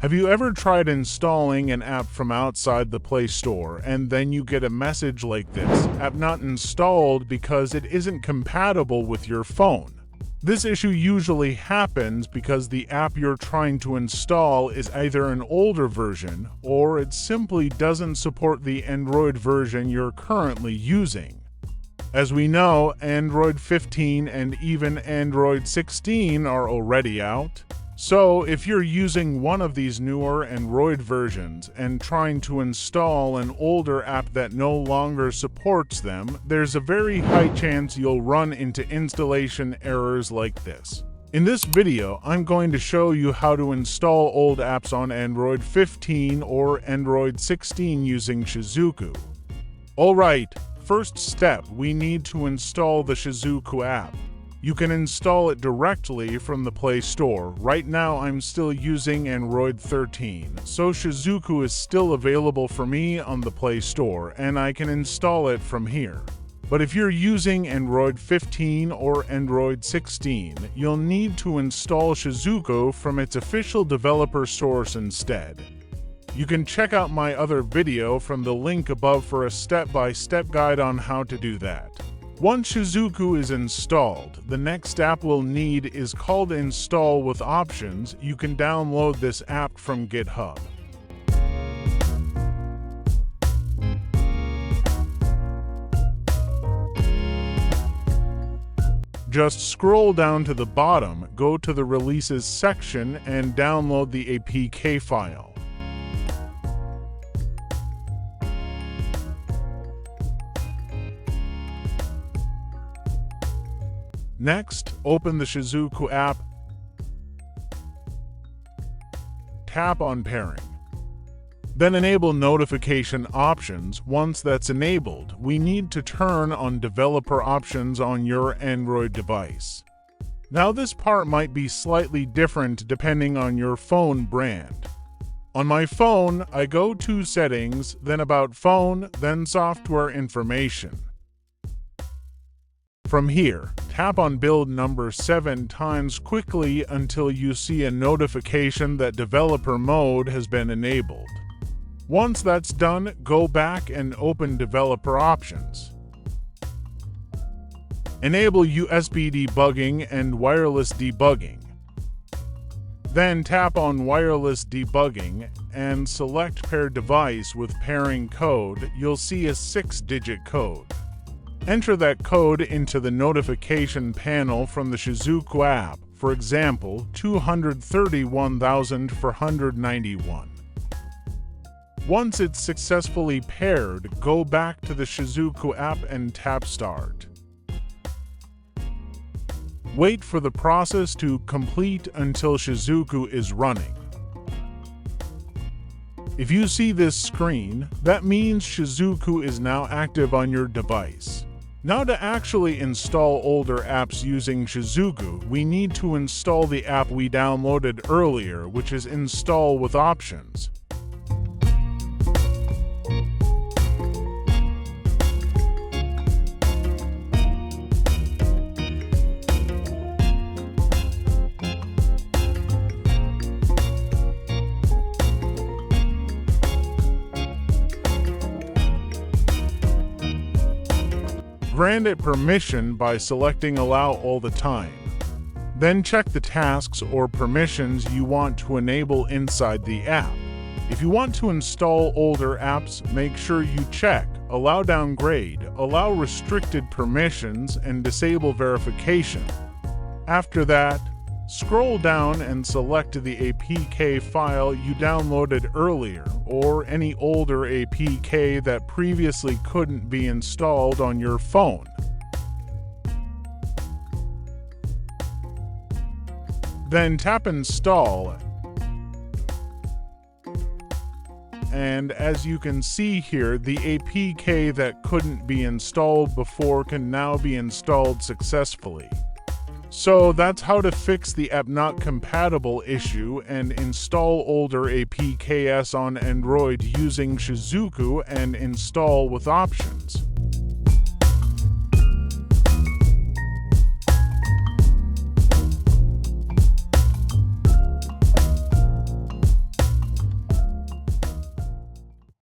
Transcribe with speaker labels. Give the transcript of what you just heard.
Speaker 1: Have you ever tried installing an app from outside the Play Store and then you get a message like this, "App not installed because it isn't compatible with your phone"? This issue usually happens because the app you're trying to install is either an older version or it simply doesn't support the Android version you're currently using. As we know, Android 15 and even Android 16 are already out. So if you're using one of these newer Android versions and trying to install an older app that no longer supports them, there's a very high chance you'll run into installation errors like this. In this video, I'm going to show you how to install old apps on Android 15 or Android 16 using Shizuku. Alright, first step, we need to install the Shizuku app. You can install it directly from the Play Store. Right now I'm still using Android 13, so Shizuku is still available for me on the Play Store and I can install it from here. But if you're using Android 15 or Android 16, you'll need to install Shizuku from its official developer source instead. You can check out my other video from the link above for a step-by-step guide on how to do that. Once Shizuku is installed, the next app we'll need is called Install With Options. You can download this app from GitHub. Just scroll down to the bottom, go to the Releases section, and download the APK file. Next, open the Shizuku app. Tap on Pairing. Then enable Notification Options. Once that's enabled, we need to turn on Developer Options on your Android device. Now this part might be slightly different depending on your phone brand. On my phone, I go to Settings, then About Phone, then Software Information. From here, tap on build number 7 times quickly until you see a notification that developer mode has been enabled. Once that's done, go back and open developer options. Enable USB debugging and wireless debugging. Then tap on wireless debugging and select pair device with pairing code. You'll see a 6-digit code. Enter that code into the notification panel from the Shizuku app, for example, 231,491. Once it's successfully paired, go back to the Shizuku app and tap Start. Wait for the process to complete until Shizuku is running. If you see this screen, that means Shizuku is now active on your device. Now to actually install older apps using Shizuku, we need to install the app we downloaded earlier, which is Install With Options. Grant it permission by selecting Allow all the time. Then check the tasks or permissions you want to enable inside the app. If you want to install older apps, make sure you check Allow Downgrade, Allow Restricted Permissions, and Disable Verification. After that, scroll down and select the APK file you downloaded earlier or any older APK that previously couldn't be installed on your phone. Then tap Install. And as you can see here, the APK that couldn't be installed before can now be installed successfully. So that's how to fix the app not compatible issue and install older APKs on Android using Shizuku and Install With Options.